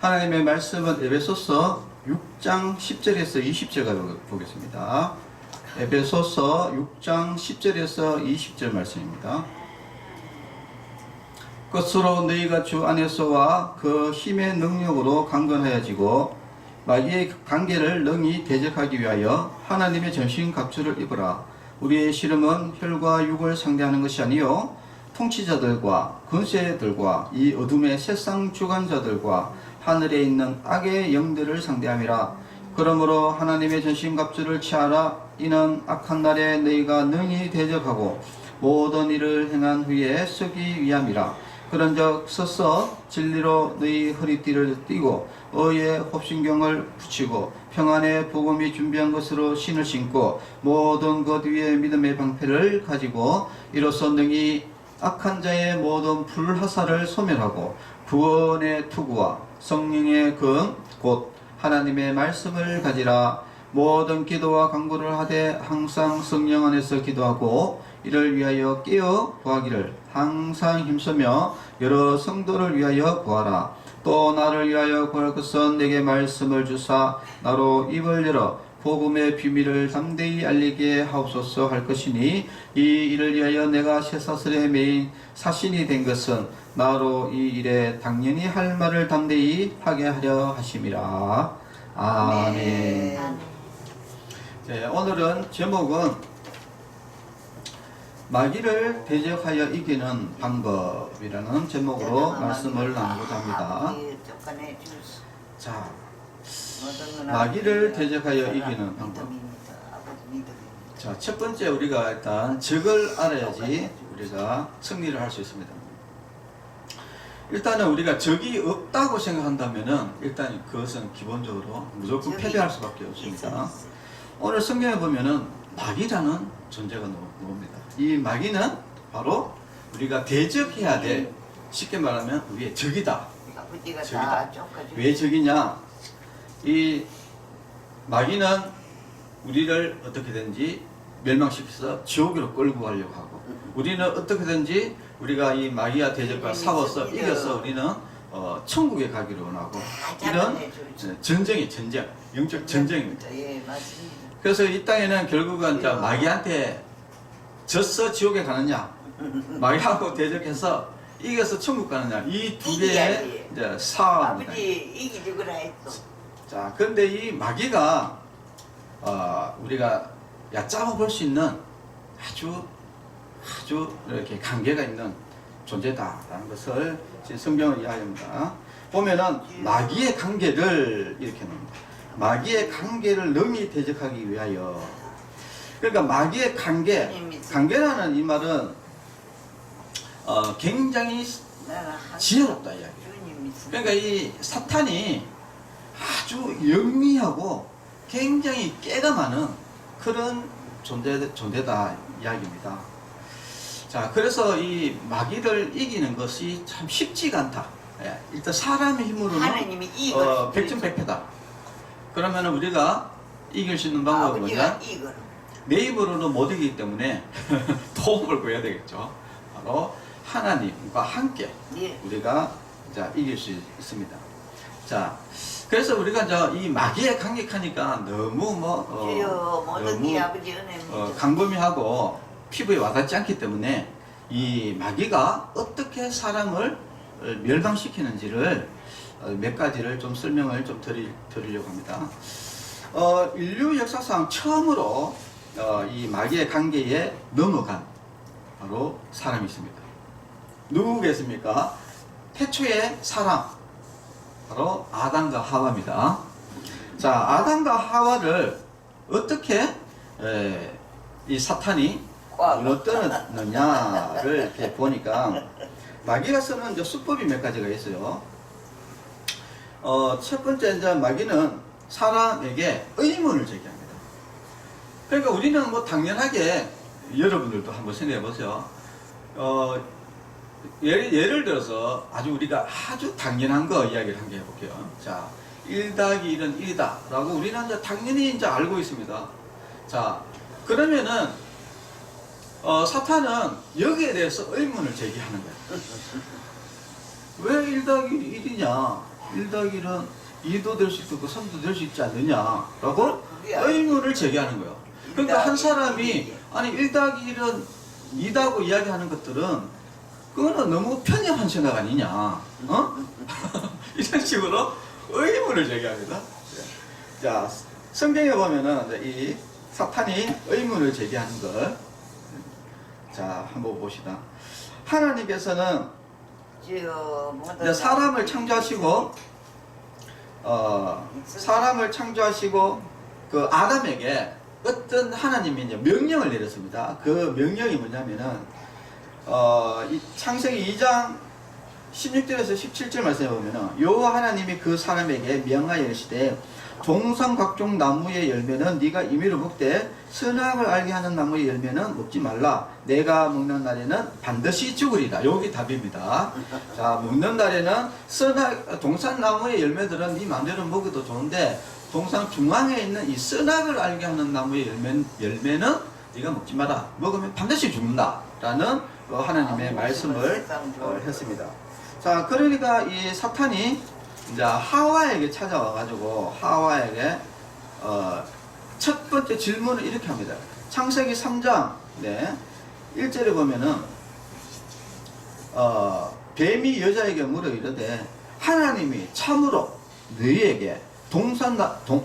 하나님의 말씀은 에베소서 6장 10절에서 20절까지 보겠습니다. 에베소서 6장 10절에서 20절 말씀입니다. 끝으로 너희가 주 안에서와 그 힘의 능력으로 강건하여지고 마귀의 관계를 능히 대적하기 위하여 하나님의 전신 갑주를 입으라. 우리의 씨름은 혈과 육을 상대하는 것이 아니요 통치자들과 권세들과 이 어둠의 세상 주관자들과 하늘에 있는 악의 영들을 상대함이라. 그러므로 하나님의 전신갑주를 취하라. 이는 악한 날에 너희가 능히 대적하고 모든 일을 행한 후에 서기 위함이라. 그런즉 서서 진리로 너희 허리띠를 띠고 의의 홉신경을 붙이고 평안의 복음이 준비한 것으로 신을 신고 모든 것 위에 믿음의 방패를 가지고 이로써 능히 악한 자의 모든 불화살을 소멸하고 구원의 투구와 성령의 금 곧 하나님의 말씀을 가지라. 모든 기도와 간구를 하되 항상 성령 안에서 기도하고 이를 위하여 깨어 구하기를 항상 힘쓰며 여러 성도를 위하여 구하라. 또 나를 위하여 구할 것은 내게 말씀을 주사 나로 입을 열어 복음의 비밀을 담대히 알리게 하옵소서 할 것이니 이 일을 위하여 내가 쇠사슬에 매인 사신이 된 것은 나로 이 일에 당연히 할 말을 담대히 하게 하려 하심이라. 아멘. 네, 오늘은 제목은 마귀를 대적하여 이기는 방법이라는 제목으로 말씀을 나누고자 합니다. 자, 마귀를 대적하여 이기는 방법. 자, 첫 번째 우리가 일단 적을 알아야지 우리가 승리를 할 수 있습니다. 일단은 우리가 적이 없다고 생각한다면은 일단 그것은 기본적으로 무조건 패배할 수밖에 없습니다. 오늘 성경에 보면은 마귀라는 존재가 나옵니다. 이 마귀는 바로 우리가 대적해야 될, 쉽게 말하면 우리의 적이다. 적이다. 왜 적이냐? 이 마귀는 우리를 어떻게든지 멸망시켜서 지옥으로 끌고 가려고 하고, 우리는 어떻게든지 우리가 이 마귀와 대적과 싸워서 이겨서 우리는 천국에 가기를 원하고, 이런 전쟁이 전쟁, 영적 전쟁입니다. 그래서 이 땅에는 결국은 마귀한테 져서 지옥에 가느냐, 마귀하고 대적해서 이겨서 천국 가느냐, 이 두 개의 싸움입니다. 자, 그런데 이 마귀가 우리가 얕잡아 볼 수 있는 아주 이렇게 관계가 있는 존재다라는 것을 성경을 이야기합니다. 보면은 마귀의 관계를 이렇게 놉니다. 마귀의 관계를 능히 대적하기 위하여. 그러니까 마귀의 관계라는 이 말은 굉장히 지혜롭다 이야기예요. 그러니까 이 사탄이 아주 영리하고 굉장히 깨가 많은 그런 존재다 이야기입니다. 자, 그래서 이 마귀를 이기는 것이 참 쉽지가 않다. 일단 사람의 힘으로는 백전백패다. 그러면 우리가 이길 수 있는 방법은 뭐냐? 내 힘으로는 못 이기기 때문에 도움을 구해야 되겠죠. 바로 하나님과 함께 우리가 이길 수 있습니다. 자, 그래서 우리가 이 마귀에 강력하니까 너무 강범위하고 피부에 와닿지 않기 때문에 이 마귀가 어떻게 사람을 멸망시키는지를 몇 가지를 좀 설명을 좀 드리려고 합니다. 인류 역사상 처음으로 이 마귀의 관계에 넘어간 바로 사람이 있습니다. 누구겠습니까? 태초의 사람, 바로 아담과 하와입니다. 자, 아담과 하와를 어떻게 이 사탄이 무너뜨렸느냐를 이렇게 보니까 마귀가 쓰는 수법이 몇 가지가 있어요. 첫 번째, 마귀는 사람에게 의문을 제기합니다. 그러니까 우리는 당연하게, 여러분들도 한번 생각해 보세요. 예를 들어서 우리가 아주 당연한 거 이야기를 한 개 해볼게요. 자, 1 더하기 1은 1이다 라고 우리는 당연히 알고 있습니다. 자, 그러면은 사탄은 여기에 대해서 의문을 제기하는 거예요. 왜 1 더하기 1이냐? 1 더하기 1은 2도 될 수 있고 3도 될 수 있지 않느냐라고 의문을 제기하는 거예요. 그러니까 한 사람이 아니 1 더하기 1은 2다고 이야기하는 것들은 그거는 너무 편협한 생각 아니냐, 어? 이런 식으로 의문을 제기합니다. 자, 성경에 보면은 이 사탄이 의문을 제기하는 걸, 자, 한번 봅시다. 하나님께서는 사람을 창조하시고 그 아담에게 어떤 하나님이 이제 명령을 내렸습니다. 그 명령이 뭐냐면은 이 창세기 2장 16절에서 17절 말씀에 보면은 여호와 하나님이 그 사람에게 명하여 이르시되 동산 각종 나무의 열매는 네가 임의로 먹되 선악을 알게 하는 나무의 열매는 먹지 말라. 내가 먹는 날에는 반드시 죽으리라. 여기 답입니다. 자, 먹는 날에는 동산 나무의 열매들은 네 마음대로 먹어도 좋은데 동산 중앙에 있는 이 선악을 알게 하는 나무의 열매는 네가 먹지 마라. 먹으면 반드시 죽는다. 라는 하나님의 말씀을 했습니다. 자, 그러니까 이 사탄이 이제 하와에게 찾아와가지고 하와에게 첫 번째 질문을 이렇게 합니다. 창세기 3장 1절에 보면은 뱀이 여자에게 물어 이르되 하나님이 참으로 너희에게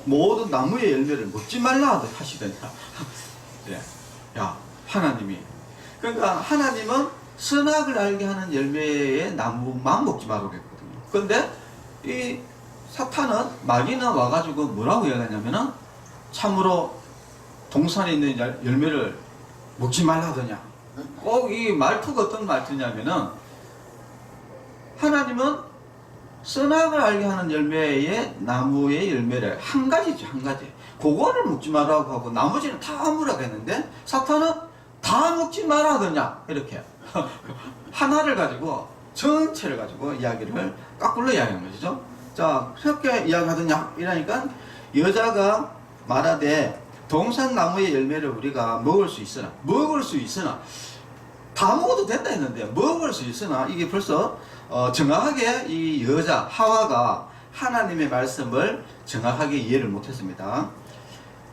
모든 나무의 열매를 먹지 말라 하시더냐. 네. 야, 하나님이, 그러니까 하나님은 선악을 알게 하는 열매의 나무만 먹지 말라고 했거든요. 그런데 이 사탄은, 마귀는 와가지고 뭐라고 이야기하냐면은 참으로 동산에 있는 열매를 먹지 말라 하더냐. 꼭 이 말투가 어떤 말투냐면은 하나님은 선악을 알게 하는 열매의 나무의 열매를 한 가지죠, 한 가지. 그거를 먹지 말라고 하고 나머지는 다 먹으라고 했는데 사탄은 다 먹지 말라 하더냐, 이렇게 하나를 가지고 전체를 가지고 이야기를 까꿀로 이야기하는 것이죠. 자, 그렇게 이야기하더냐 이러니까 여자가 말하되 동산 나무의 열매를 우리가 먹을 수 있으나 다 먹어도 된다 했는데 먹을 수 있으나 이게 벌써 정확하게 이 여자 하와가 하나님의 말씀을 정확하게 이해를 못했습니다.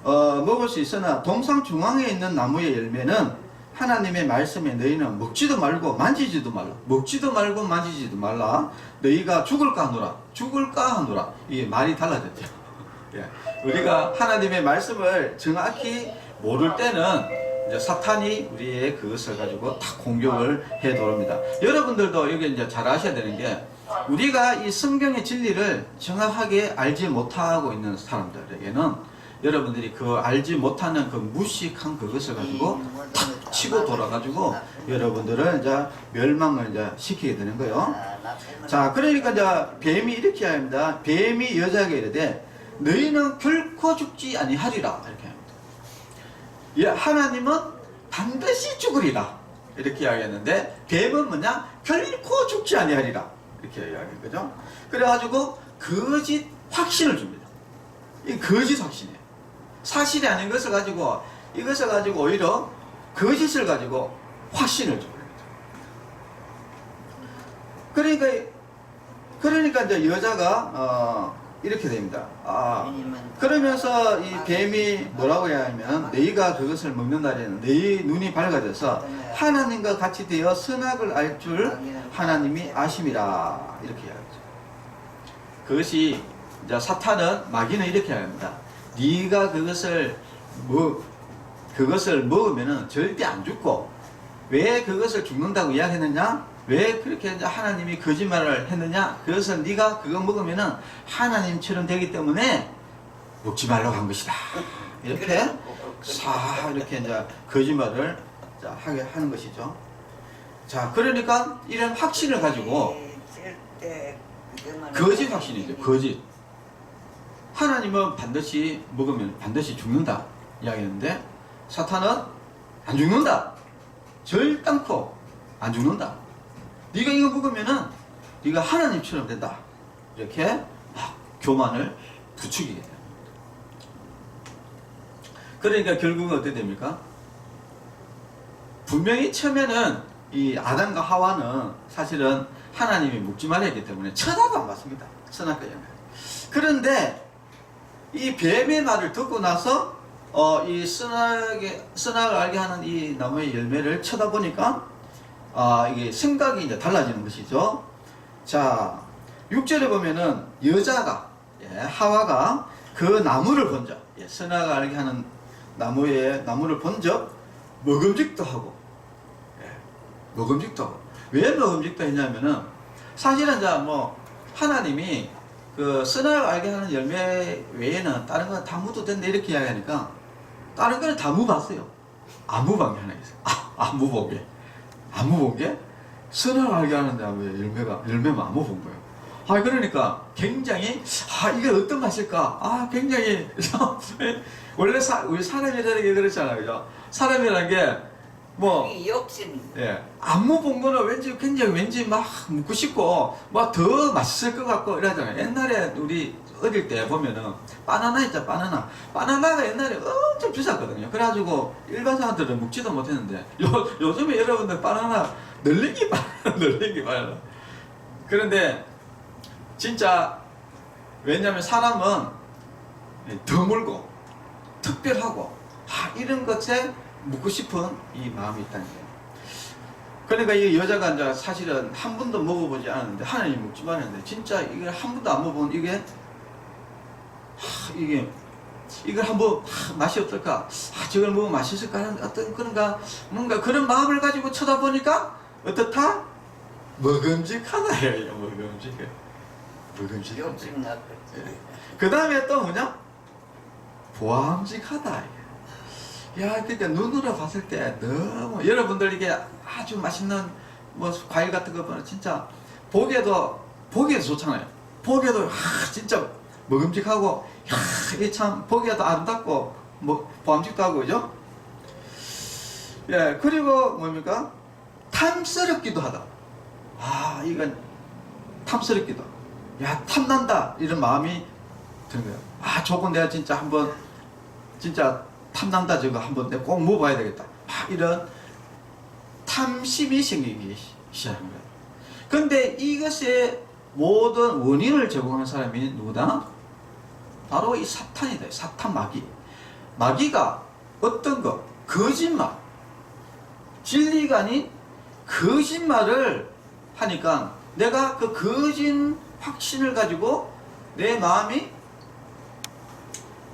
먹을 수 있으나 동산 중앙에 있는 나무의 열매는 하나님의 말씀에 너희는 먹지도 말고 만지지도 말라. 먹지도 말고 만지지도 말라. 너희가 죽을까 하노라. 이게 말이 달라졌죠. 예. 우리가 하나님의 말씀을 정확히 모를 때는 이제 사탄이 우리의 그것을 가지고 다 공격을 해 들어옵니다. 여러분들도 여기 이제 잘 아셔야 되는 게, 우리가 이 성경의 진리를 정확하게 알지 못하고 있는 사람들에게는 여러분들이 그 알지 못하는 그 무식한 그것을 가지고 탁 치고 돌아가지고 여러분들을 이제 멸망을 이제 시키게 되는 거예요. 자, 그러니까 이제 뱀이 이렇게 합니다. 뱀이 여자에게 이르되 너희는 결코 죽지 아니하리라, 이렇게 합니다. 예, 하나님은 반드시 죽으리라, 이렇게 이야기했는데 뱀은 뭐냐? 결코 죽지 아니하리라, 이렇게 이야기한 거죠. 그래가지고 거짓 확신을 줍니다. 이 거짓 확신이에요. 사실이 아닌 것을 가지고, 이것을 가지고 오히려 거짓을 가지고 확신을 줍니다. 그러니까 이제 여자가 이렇게 됩니다. 그러면서 이 뱀이 뭐라고 해야 하면 너희가 그것을 먹는 날에는 너희 눈이 밝아져서 하나님과 같이 되어 선악을 알 줄 하나님이 아심이라, 이렇게 이야기하죠. 그것이 이제 사탄은, 마귀는 이렇게 합니다. 네가 그것을 먹으면은 절대 안 죽고, 왜 그것을 죽는다고 이야기했느냐? 왜 그렇게 이제 하나님이 거짓말을 했느냐? 그것은 네가 그거 먹으면은 하나님처럼 되기 때문에 먹지 말라고 한 것이다. 이렇게 이렇게 이제 거짓말을 하게 하는 것이죠. 자, 그러니까 이런 확신을 가지고, 거짓 확신이죠. 거짓. 하나님은 반드시 먹으면 반드시 죽는다 이야기했는데 사탄은 안 죽는다. 절단코 안 죽는다. 네가 이거 먹으면은 네가 하나님처럼 된다. 이렇게 막 교만을 부추기게 됩니다. 그러니까 결국은 어떻게 됩니까? 분명히 처음에는 이 아담과 하와는 사실은 하나님이 먹지 말라 했기 때문에 쳐다도 안 봤습니다. 선악과 열매. 그런데 이 뱀의 말을 듣고 나서 이 선악을 알게 하는 이 나무의 열매를 쳐다보니까 이게 생각이 이제 달라지는 것이죠. 자, 6절에 보면은 여자가 하와가 그 나무를 본적, 선악을 알게 하는 나무를 본적 먹음직도 하고, 먹음직도 하고. 왜 먹음직도 했냐면은 사실은 하나님이 그 선악을 알게 하는 열매 외에는 다른 건 다 묻어도 된다 이렇게 이야기하니까 다른 거는 다 무봤어요. 안 무반 게 하나 있어요. 안 무본 게. 안 무본 게 선악을 알게 하는 열매만 안 무본 거예요. 그러니까 굉장히 이게 어떤 맛일까? 굉장히 원래 우리 사람이라는 게 그렇잖아요. 사람이라는 게 욕심. 안 먹어본 거는 왠지 막 먹고 싶고, 막 더 맛있을 것 같고 이러잖아요. 옛날에 우리 어릴 때 보면은, 바나나 있잖아, 바나나. 바나나가 옛날에 엄청 비쌌거든요. 그래가지고 일반 사람들은 먹지도 못했는데, 요즘에 여러분들 바나나 널리기 바나나. 그런데, 진짜, 왜냐면 사람은 드물고, 특별하고, 이런 것에 묻고 싶은 이 마음이 있다는 거예요. 그러니까 이 여자가 이제 사실은 한 번도 먹어보지 않았는데 하나님 먹지 말았는데 진짜 이걸 한 번도 안 먹어본 이걸 한번 맛이 어떨까? 저걸 먹으면 맛있을까? 하는 어떤 그런가 뭔가 그런 마음을 가지고 쳐다보니까 어떻다? 먹음직하다. 먹음직. 그 다음에 또 뭐냐? 보암직하다. 그러니까 눈으로 봤을 때 너무 여러분들 이게 아주 맛있는 과일 같은 거 보면 진짜 보기에도 좋잖아요. 보기에도 진짜 먹음직하고 이게 참 보기에도 아름답고 보암직도 하고 그죠? 그리고 뭡니까? 탐스럽기도 하다. 이건 탐스럽기도. 탐난다 이런 마음이 드는 거예요. 저건 내가 진짜 한번 진짜 탐난다 저거 한번 내가 꼭 먹어봐야 되겠다. 이런 탐심이 생기기 시작한 거예요. 그런데 이것의 모든 원인을 제공한 사람이 누구다? 바로 이 사탄이다. 사탄 마귀. 마귀가 어떤 거? 거짓말. 진리가 아닌 거짓말을 하니까 내가 그 거짓 확신을 가지고 내 마음이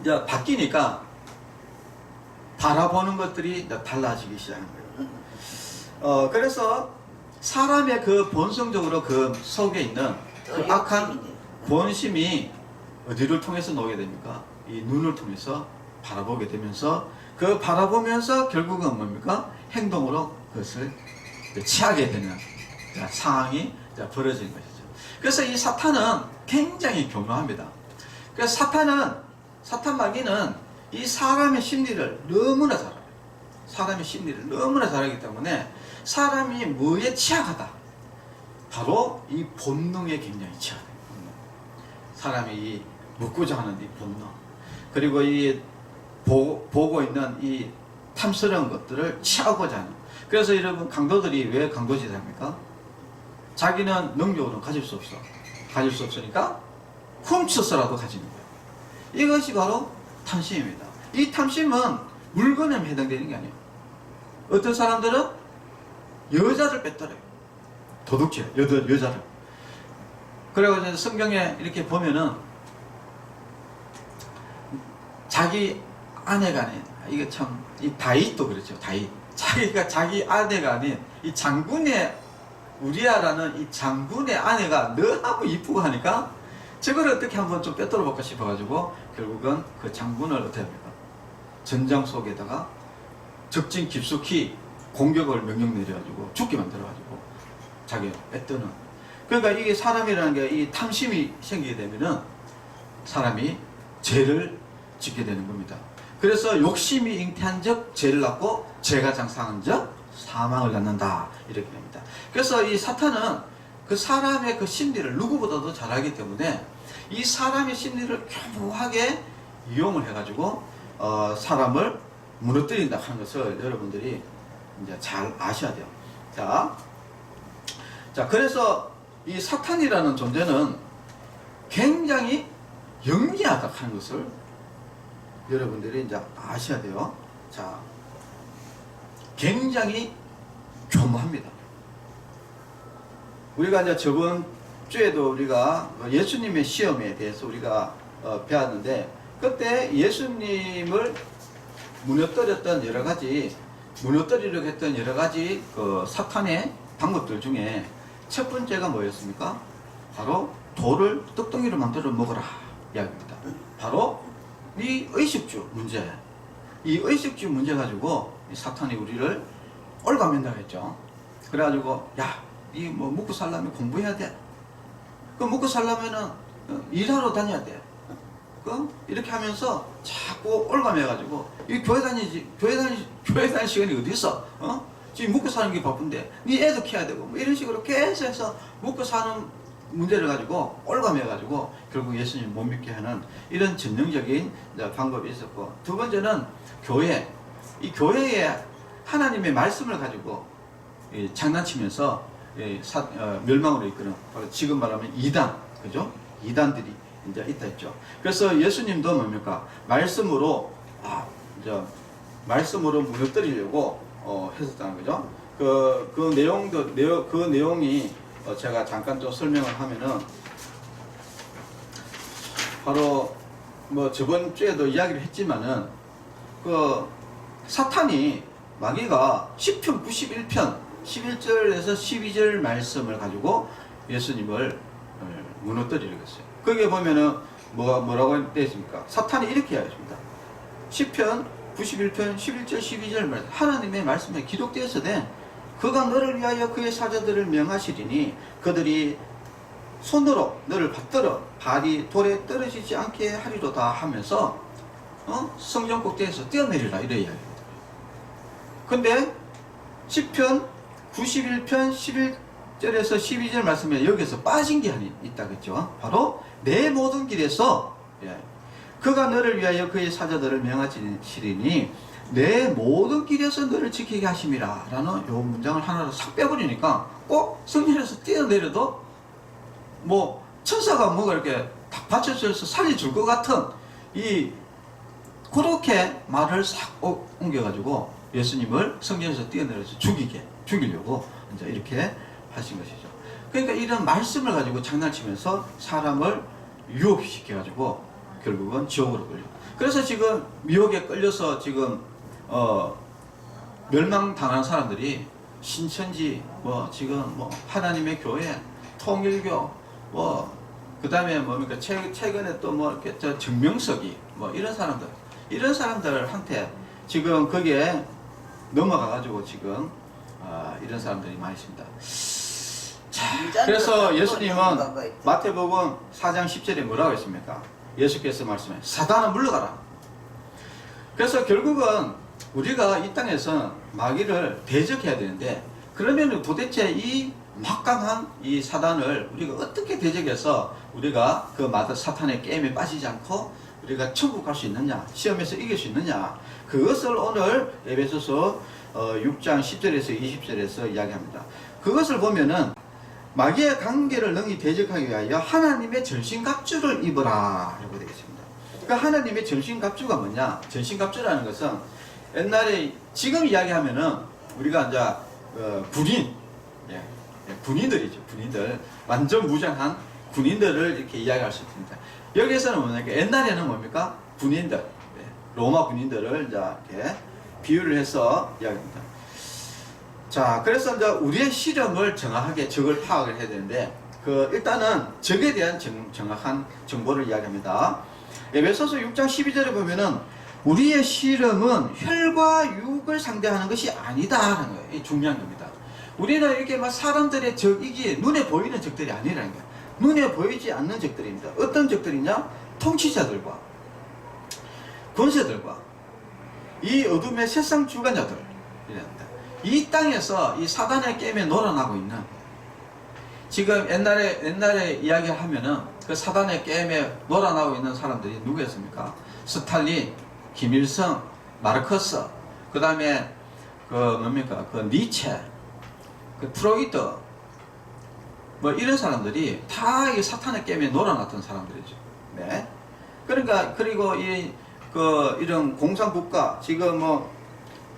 이제 바뀌니까 바라보는 것들이 달라지기 시작한 거예요. 그래서 사람의 그 본성적으로 그 속에 있는 그 악한 본심이 어디를 통해서 나오게 됩니까? 이 눈을 통해서 바라보게 되면서 그 바라보면서 결국은 뭡니까? 행동으로 그것을 취하게 되는 상황이 벌어지는 것이죠. 그래서 이 사탄은 굉장히 교묘합니다. 그래서 사탄 마귀는 이 사람의 심리를 너무나 잘 알아요. 사람의 심리를 너무나 잘 알기 때문에 사람이 뭐에 취약하다? 바로 이 본능에 굉장히 취약해요. 사람이 먹고자 하는 이 본능, 그리고 이 보고 있는 이 탐스러운 것들을 취하고자 하는. 그래서 여러분 강도들이 왜 강도짓을 합니까? 자기는 능력으로 가질 수 없으니까 훔쳐서라도 가지는 거예요. 이것이 바로 탐심입니다. 이 탐심은 물건에 해당되는 게 아니에요. 어떤 사람들은 여자를 뺏더래요. 도둑질, 여자를. 그래서 성경에 이렇게 보면은 자기 아내가 아닌, 이게 참, 이 다윗도 그렇죠. 다윗. 자기 아내가 아닌 이 장군의 우리아라는 이 장군의 아내가 너무 이쁘고 하니까 저걸 어떻게 한번 좀 뺏돌어 볼까 싶어가지고 결국은 그 장군을 어떻게 합니까? 전장 속에다가 적진 깊숙이 공격을 명령 내려가지고 죽게 만들어가지고 자기가 뺏드는. 그러니까 이게 사람이라는 게 이 탐심이 생기게 되면은 사람이 죄를 짓게 되는 겁니다. 그래서 욕심이 잉태한 적 죄를 낳고 죄가 장사한 적 사망을 낳는다 이렇게 됩니다. 그래서 이 사탄은 그 사람의 그 심리를 누구보다도 잘 알기 때문에 이 사람의 심리를 교묘하게 이용을 해가지고 사람을 무너뜨린다 하는 것을 여러분들이 이제 잘 아셔야 돼요. 자, 그래서 이 사탄이라는 존재는 굉장히 영리하다 하는 것을 여러분들이 이제 아셔야 돼요. 자, 굉장히 교묘합니다. 우리가 이제 저번 주에도 우리가 예수님의 시험에 대해서 우리가 배웠는데, 그때 예수님을 무너뜨렸던 여러 가지, 무너뜨리려고 했던 여러 가지 그 사탄의 방법들 중에 첫 번째가 뭐였습니까? 바로 돌을 떡덩이로 만들어 먹어라 이야기입니다. 바로 이 의식주 문제, 이 의식주 문제 가지고 사탄이 우리를 올가맨다고 했죠. 그래가지고 야, 이 뭐 먹고 살려면 공부해야 돼. 그 먹고 살려면은 일하러 다녀야 돼. 이렇게 하면서 자꾸 올가매가지고 이 교회 다닐 시간이 어디 있어? 지금 먹고 사는 게 바쁜데 네 애도 키워야 되고 뭐 이런 식으로 계속 해서 먹고 사는 문제를 가지고 올가매가지고 결국 예수님 못 믿게 하는 이런 전형적인 방법이 있었고, 두 번째는 교회, 이 교회에 하나님의 말씀을 가지고 장난치면서 멸망으로 이끄는, 바로 지금 말하면 이단, 그죠? 이단들이 이제 있다 했죠. 그래서 예수님도 뭡니까? 말씀으로 말씀으로 무너뜨리려고 했었다는 거죠. 그 내용이 제가 잠깐 좀 설명을 하면은, 바로 뭐 저번 주에도 이야기를 했지만은 그 사탄이, 마귀가 시편 91편 11절에서 12절 말씀을 가지고 예수님을 무너뜨리려고 했어요. 거기에 보면은 뭐라고 되어 있습니까? 사탄이 이렇게 이야기했습니다. 시편 91편 11절 12절 말씀, 하나님의 말씀에 기록되어 있으되 그가 너를 위하여 그의 사자들을 명하시리니 그들이 손으로 너를 받들어 발이 돌에 떨어지지 않게 하리로다 하면서 성전 꼭대기에서 뛰어내리라 이래 이야기합니다. 근데 시편 91편 11절에서 12절 말씀에 여기서 빠진 게 하나 있다겠죠. 바로 내 모든 길에서, 그가 너를 위하여 그의 사자들을 명하시리니 내 모든 길에서 너를 지키게 하심이라 라는 요 문장을 하나로 싹 빼버리니까 꼭 성전에서 뛰어내려도 뭐 천사가 뭐가 이렇게 딱 받쳐줘서 살려줄 것 같은 그렇게 말을 싹 옮겨가지고 예수님을 성전에서 뛰어내려서 죽이려고 이제 이렇게 하신 것이죠. 그러니까 이런 말씀을 가지고 장난치면서 사람을 유혹시켜가지고 결국은 지옥으로 끌려. 그래서 지금 미혹에 끌려서 지금 멸망당한 사람들이 신천지, 지금 하나님의 교회, 통일교, 그 다음에 뭡니까 최근에 또 이렇게 정명석이 이런 사람들한테 지금 거기에 넘어가가지고 지금 이런 사람들이 많이 있습니다. 자, 그래서 예수님은 마태복음 4장 10절에 뭐라고 했습니까? 예수께서 말씀해 사단아 물러가라. 그래서 결국은 우리가 이 땅에서 마귀를 대적해야 되는데, 그러면 도대체 이 막강한 이 사단을 우리가 어떻게 대적해서 우리가 그 사탄의 게임에 빠지지 않고 우리가 천국 갈 수 있느냐, 시험에서 이길 수 있느냐, 그것을 오늘 에베소서 6장 10절에서 20절에서 이야기합니다. 그것을 보면은 마귀의 관계를 능히 대적하기 위하여 하나님의 전신갑주를 입어라 라고 되어 있습니다. 그러니까 하나님의 전신갑주가 뭐냐? 전신갑주라는 것은 옛날에, 지금 이야기하면은 우리가 이제 군인, 군인들이죠. 군인들, 완전 무장한 군인들을 이렇게 이야기할 수 있습니다. 여기에서는 뭡니까? 옛날에는 뭡니까? 군인들, 로마 군인들을 이제 이렇게 비유를 해서 이야기합니다. 자, 그래서 이제 우리의 실험을 정확하게 적을 파악을 해야 되는데, 일단은 적에 대한 정확한 정보를 이야기합니다. 에베소서 6장 12절에 보면은 우리의 실험은 혈과 육을 상대하는 것이 아니다라는 거예요. 이 중요한 겁니다. 우리는 이렇게 막 사람들의 적이기, 눈에 보이는 적들이 아니라는 거예요. 눈에 보이지 않는 적들입니다. 어떤 적들이냐? 통치자들과 권세들과 이 어둠의 세상 주관자들, 이랍니다. 이 땅에서 이 사단의 게임에 놀아나고 있는, 지금 옛날에 이야기하면은 그 사단의 게임에 놀아나고 있는 사람들이 누구였습니까? 스탈린, 김일성, 마르크스, 그 다음에 니체, 프로이트, 뭐 이런 사람들이 다 이 사탄의 게임에 놀아놨던 사람들이죠. 네. 그러니까 그리고 이런 공산국가 지금 뭐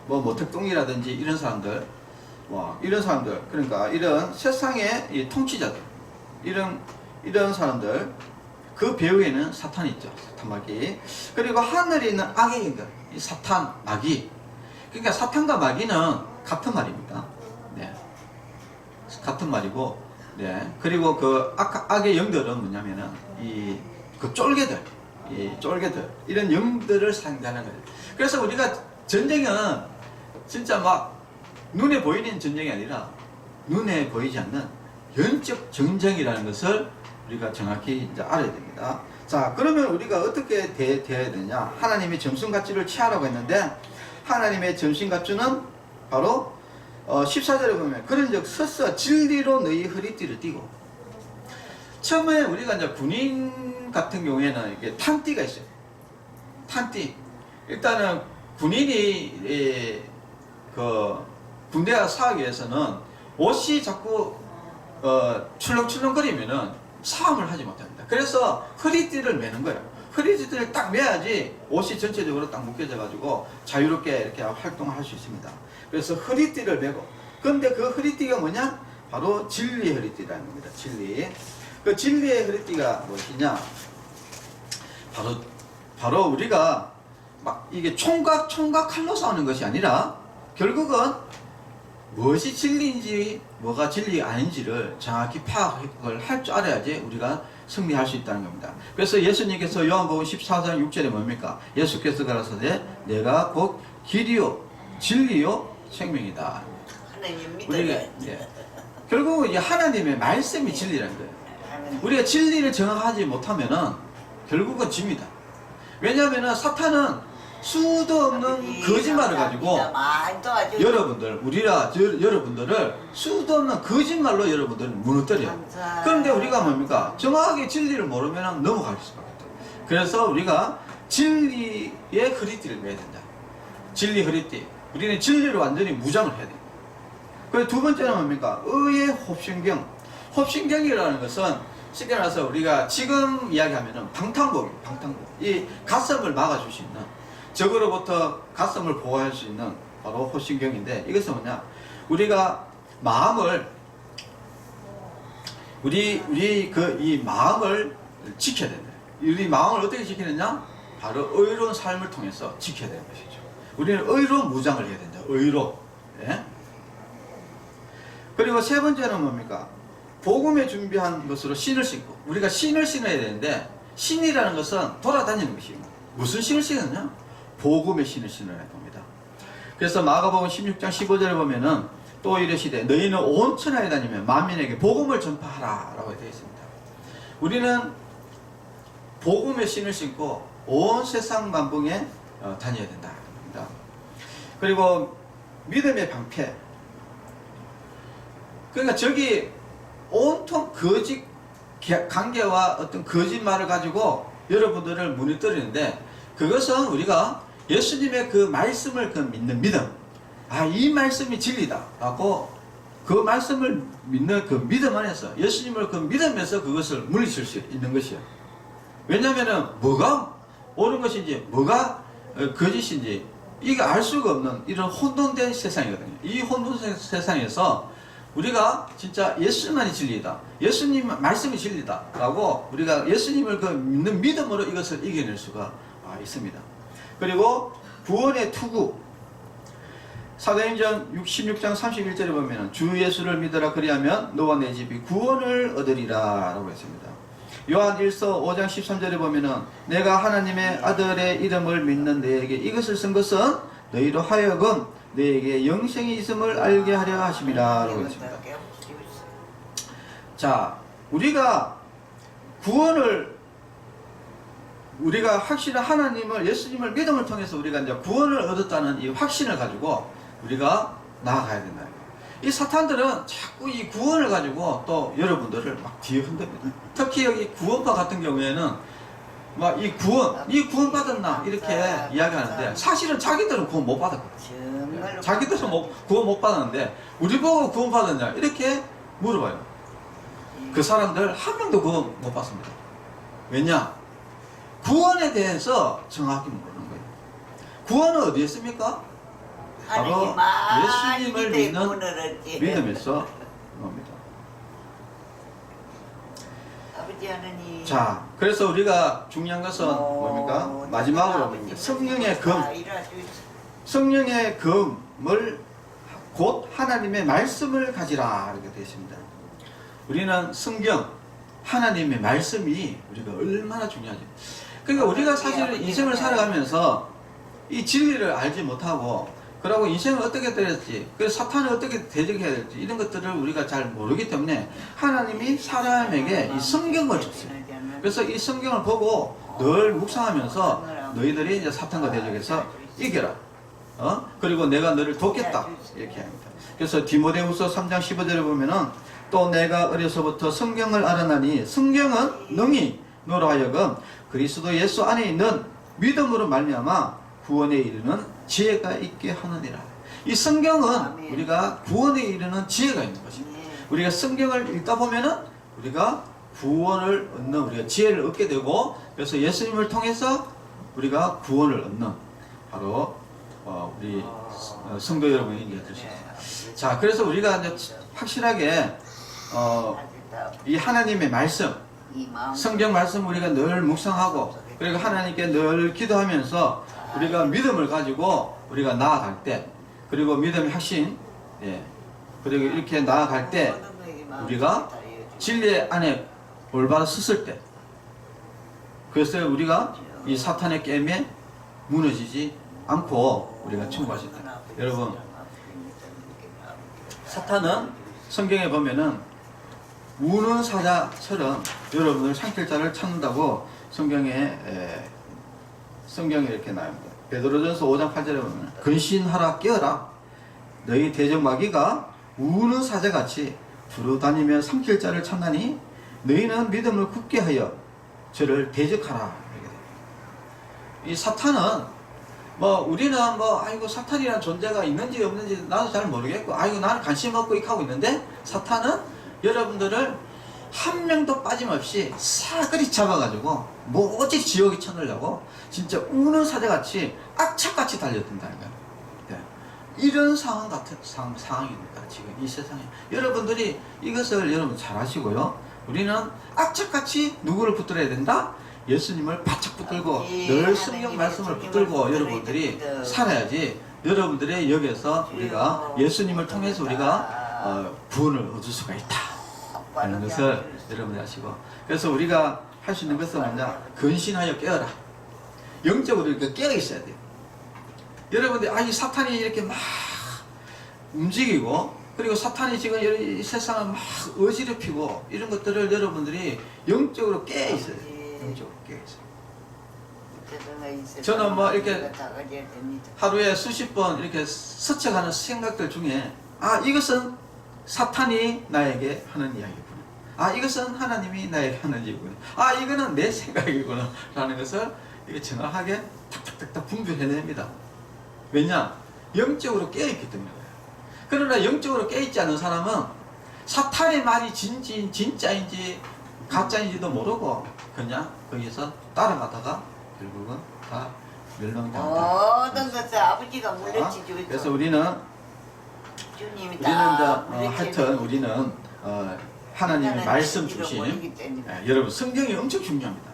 모택동이라든지 이런 사람들 이런 사람들 그러니까 이런 세상의 이 통치자들 이런 사람들 그 배후에는 사탄이 있죠. 사탄 마귀. 그리고 하늘에 있는 악의 영들 이 사탄 마귀. 그러니까 사탄과 마귀는 같은 말입니다. 네. 같은 말이고 네. 그리고 그 악의 영들은 뭐냐면은 그 쫄개들 이런 영들을 상대하는 거예요. 그래서 우리가 전쟁은 진짜 막 눈에 보이는 전쟁이 아니라 눈에 보이지 않는 영적 전쟁이라는 것을 우리가 정확히 이제 알아야 됩니다. 자, 그러면 우리가 어떻게 되어야 되냐? 하나님의 점순갑주를 취하라고 했는데 하나님의 점순갑주는 바로 14절에 보면 그런즉 서서 진리로 너희 허리띠를 띠고. 처음에 우리가 이제 군인 같은 경우에는 이게 탄띠가 있어요. 탄띠. 일단은 군인이 군대가 사기 위해서는 옷이 자꾸 출렁출렁거리면은 싸움을 하지 못합니다. 그래서 허리띠를 매는 거예요. 허리띠를 딱 매야지 옷이 전체적으로 딱 묶여져 가지고 자유롭게 이렇게 활동을 할 수 있습니다. 그래서 허리띠를 매고, 근데 그 허리띠가 뭐냐? 바로 진리의 허리띠라는 겁니다. 진리. 그 진리의 허리띠가 무엇이냐? 바로 우리가 막 이게 총각 칼로 싸우는 것이 아니라 결국은 무엇이 진리인지 뭐가 진리가 아닌지를 정확히 파악을 할 줄 알아야지 우리가 승리할 수 있다는 겁니다. 그래서 예수님께서 요한복음 14장 6절에 뭡니까? 예수께서 가라사대 내가 곧 길이요 진리요 생명이다. 하나님 우리가 믿어요. 결국은 이 하나님의 말씀이 진리라는 거예요. 우리가 진리를 정확하지 못하면은 결국은 집니다. 왜냐하면은 사탄은 수도 없는 거짓말을 가지고 여러분들을 수도 없는 거짓말로 여러분들을 무너뜨려요. 그런데 우리가 뭡니까? 정확하게 진리를 모르면 넘어갈 수밖에 없어요. 그래서 우리가 진리의 허리띠를 매야 된다. 진리 허리띠. 우리는 진리로 완전히 무장을 해야 돼요. 그리고 두 번째는 뭡니까? 의의 홉신경. 홉신경이라는 것은 쉽게 말해서 우리가 지금 이야기하면은 방탄복이에요. 방탄복. 이 가슴을 막아줄 수 있는, 적으로부터 가슴을 보호할 수 있는 바로 홉신경인데, 이것은 뭐냐? 우리가 마음을 이 마음을 지켜야 된다. 우리 마음을 어떻게 지키느냐? 바로 의로운 삶을 통해서 지켜야 되는 것이죠. 우리는 의로 무장을 해야 된다. 의로. 예? 그리고 세 번째는 뭡니까? 복음에 준비한 것으로 신을 신고, 우리가 신을 신어야 되는데, 신이라는 것은 돌아다니는 것이에요. 무슨 신을 신느냐? 복음의 신을 신어야 됩니다. 그래서 마가복음 16장 15절에 보면은 또 이르시되 너희는 온 천하에 다니며 만민에게 복음을 전파하라 라고 되어 있습니다. 우리는 복음의 신을 신고 온 세상 만붕에 다녀야 된다. 그리고 믿음의 방패. 그러니까 저기 온통 거짓 관계와 어떤 거짓말을 가지고 여러분들을 무너뜨리는데, 그것은 우리가 예수님의 그 말씀을 믿는 믿음, 이 말씀이 진리다 라고 그 말씀을 믿는 그 믿음 안에서, 예수님을 그 믿으면서 그것을 물리칠 수 있는 것이에요. 왜냐면은 뭐가 옳은 것인지 뭐가 거짓인지 이게 알 수가 없는 이런 혼돈된 세상이거든요. 이 혼돈된 세상에서 우리가 진짜 예수만이 진리다, 예수님 말씀이 진리다 라고 우리가 예수님을 그 믿는 믿음으로 이것을 이겨낼 수가 있습니다. 그리고 구원의 투구, 사도행전 16장 31절에 보면 주 예수를 믿어라 그리하면 너와 내 집이 구원을 얻으리라 라고 했습니다. 요한 1서 5장 13절에 보면은 내가 하나님의 아들의 이름을 믿는 너에게 이것을 쓴 것은 너희로 하여금 너에게 영생이 있음을 알게 하려 하심이라 라고 했습니다. 자, 우리가 구원을, 우리가 확실한 하나님을, 예수님을 믿음을 통해서 우리가 이제 구원을 얻었다는 이 확신을 가지고 우리가 나아가야 된다. 이 사탄들은 자꾸 이 구원을 가지고 또 여러분들을 막 뒤에 흔듭니다. 특히 여기 구원파 같은 경우에는 막 이 구원 받았나 이렇게 이야기하는데, 사실은 자기들은 구원 못 받았거든요. 자기들은 구원 못 받았는데 우리 보고 구원 받았냐 이렇게 물어봐요. 그 사람들 한 명도 그거 못 봤습니다. 왜냐? 구원에 대해서 정확히 모르는 거예요. 구원은 어디에 있습니까? 바로 예수님을 믿는 믿음에서 옵니다. 아버지 하나님. 자, 그래서 우리가 중요한 것은 뭡니까? 마지막으로 뭡니까? 성령의 금. 성령의 금을 곧 하나님의 말씀을 가지라 이렇게 되어 있습니다. 우리는 성경, 하나님의 말씀이 우리가 얼마나 중요하죠. 그러니까 우리가 사실 인생을 살아가면서 이 진리를 알지 못하고 그러고 인생을 어떻게 될지, 그래서 사탄을 어떻게 대적해야 될지 이런 것들을 우리가 잘 모르기 때문에 하나님이 사람에게 이 성경을 줬어요. 그래서 이 성경을 보고 늘 묵상하면서 너희들이 이제 사탄과 대적해서 이겨라. 그리고 내가 너를 돕겠다. 이렇게 합니다. 그래서 디모데후서 3장 15절에 보면은 또 내가 어려서부터 성경을 알아나니 성경은 능히 너로 하여금 그리스도 예수 안에 있는 믿음으로 말미암아 구원에 이르는 지혜가 있게 하느니라. 이 성경은 우리가 구원에 이르는 지혜가 있는 것입니다. 우리가 성경을 읽다 보면은 우리가 구원을 얻는, 우리가 지혜를 얻게 되고, 그래서 예수님을 통해서 우리가 구원을 얻는 바로 우리 성도 여러분이 이제 될 수 있습니다. 자, 그래서 우리가 이제 확실하게 이 하나님의 말씀, 성경 말씀 우리가 늘 묵상하고, 그리고 하나님께 늘 기도하면서 우리가 믿음을 가지고 우리가 나아갈 때, 그리고 믿음의 확신, 그리고 이렇게 나아갈 때 우리가 진리 안에 올바로 섰을 때, 그래서 우리가 이 사탄의 게임에 무너지지 않고 우리가 충고할 수 있다. 여러분, 사탄은 성경에 보면은 우는 사자처럼 여러분을 삼킬 자를 찾는다고 성경에 이렇게 나옵니다. 베드로전서 5장 8절에 보면 근신하라 깨어라 너희 대적마귀가 우는 사자같이 두루다니며 삼킬 자를 찾나니 너희는 믿음을 굳게 하여 저를 대적하라. 이 사탄은 우리는 아이고 사탄이라는 존재가 있는지 없는지 나도 잘 모르겠고 아이고 나는 관심 없고 이렇게 하고 있는데, 사탄은 여러분들을 한 명도 빠짐없이 사그리 잡아가지고 오직 지옥에 쳐넣으려고 진짜 우는 사자같이 악착같이 달려든다는 거예요. 이런 상황 같은 상황입니다. 지금 이 세상에 여러분들이 이것을 여러분 잘 아시고요. 우리는 악착같이 누구를 붙들어야 된다? 예수님을 바짝 붙들고 늘 성경 말씀을 붙들고 여러분들이 살아야지 여러분들의 여기에서 우리가 예수님을 통해서 우리가 구원을 얻을 수가 있다 하는 것을 여러분이 아시고, 그래서 우리가 할 수 있는 것은 뭐냐? 근신하여 깨어라. 영적으로 이렇게 깨어 있어야 돼요. 여러분들 이 사탄이 이렇게 막 움직이고, 그리고 사탄이 지금 이 세상을 막 어지럽히고 이런 것들을 여러분들이 영적으로 깨어 있어야 돼요. 영적으로 깨어 있어요. 저는 이렇게 하루에 수십 번 이렇게 스쳐가는 생각들 중에 이것은 사탄이 나에게 하는 이야기구나. 이것은 하나님이 나에게 하는 이야기구나. 이거는 내 생각이구나. 라는 것을 이게 정확하게 탁탁탁탁 분별해냅니다. 왜냐? 영적으로 깨어있기 때문에 그래요. 그러나 영적으로 깨어있지 않은 사람은 사탄의 말이 진짜인지 가짜인지도 모르고 그냥 거기서 따라가다가 결국은 다 멸망당한다. 모든 것을 아버지가 물려주죠. 그래서 우리는 하여튼 우리는 하나님의 말씀 중심. 여러분 성경이 엄청 중요합니다.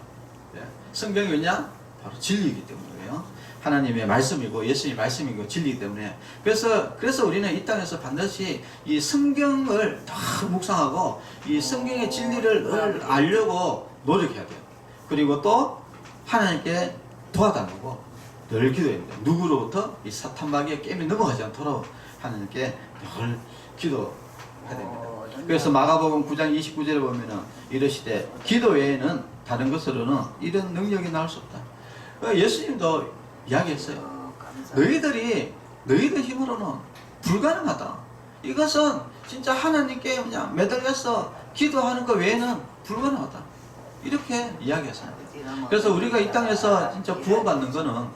성경이 왜냐? 바로 진리이기 때문이에요. 하나님의 말씀이고 예수님의 말씀이고 진리이기 때문에 그래서 우리는 이 땅에서 반드시 이 성경을 다 묵상하고 이 성경의 진리를 알려고 노력해야 돼요. 그리고 또 하나님께 도와달라고 늘 기도해야 돼요. 누구로부터? 이 사탄마귀의 게임에 넘어가지 않도록 하나님께 늘 기도해야 됩니다. 그래서 마가복음 9장 29절에 보면은 이러시되 기도 외에는 다른 것으로는 이런 능력이 나올 수 없다. 예수님도 이야기했어요. 너희들 힘으로는 불가능하다. 이것은 진짜 하나님께 그냥 매달려서 기도하는 것 외에는 불가능하다. 이렇게 이야기했어요. 그래서 우리가 이 땅에서 진짜 구원받는 거는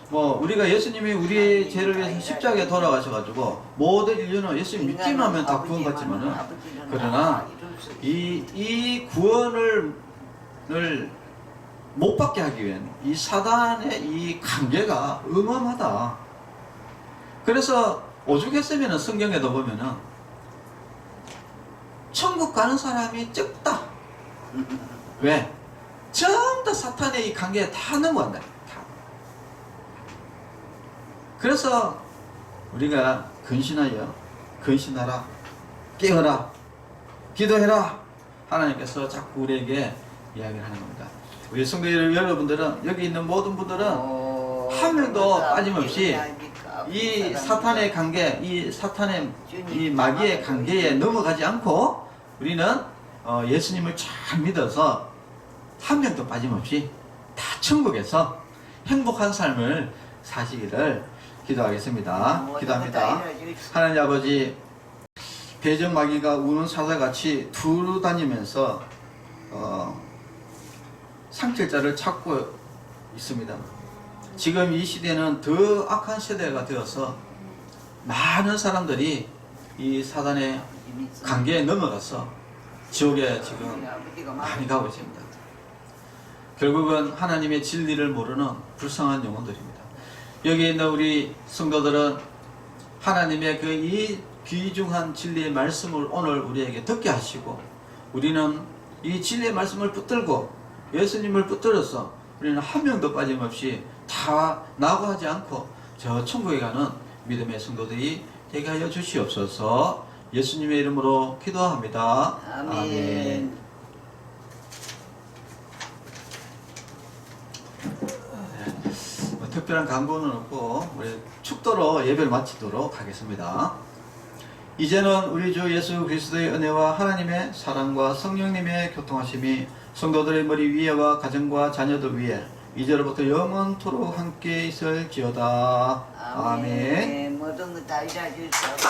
뭐 우리가 예수님이 우리의 죄를 위해서 십자가에 돌아가셔가지고 모든 인류는 예수님 믿기만 하면 다 구원받지만은 그러나 이 구원을 못 받게 하기 위한 이 사단의 이 관계가 어마어마하다. 그래서 오죽했으면 성경에도 보면은 천국 가는 사람이 적다. 왜? 전부 다 사탄의 이 관계에 다 넘어간다. 다. 그래서 우리가 근신하라, 깨어라, 기도해라. 하나님께서 자꾸 우리에게 이야기를 하는 겁니다. 우리 성도 여러분들은, 여기 있는 모든 분들은 한 명도 빠짐없이 이 사탄의 관계, 이 사탄의 이 마귀의 관계에 넘어가지 않고 우리는 예수님을 잘 믿어서 한 명도 빠짐없이 다 천국에서 행복한 삶을 사시기를 기도하겠습니다. 기도합니다. 하나님 아버지, 배정마귀가 우는 사자같이 두루다니면서 상실자를 찾고 있습니다. 지금 이 시대는 더 악한 세대가 되어서 많은 사람들이 이 사단의 관계에 넘어가서 지옥에 지금 많이 가고 있습니다. 결국은 하나님의 진리를 모르는 불쌍한 영혼들입니다. 여기 있는 우리 성도들은 하나님의 그 이 귀중한 진리의 말씀을 오늘 우리에게 듣게 하시고, 우리는 이 진리의 말씀을 붙들고 예수님을 붙들어서 우리는 한 명도 빠짐없이 다 나고하지 않고 저 천국에 가는 믿음의 성도들이 되게 하여 주시옵소서. 예수님의 이름으로 기도합니다. 아멘. 특별한 강구는 없고 우리 축도로 예배를 마치도록 하겠습니다. 이제는 우리 주 예수 그리스도의 은혜와 하나님의 사랑과 성령님의 교통하심이 성도들의 머리 위에와 가정과 자녀들 위에 이제로부터 영원토록 함께 있을지어다. 아멘. 모든 것다 알려주시옵소서.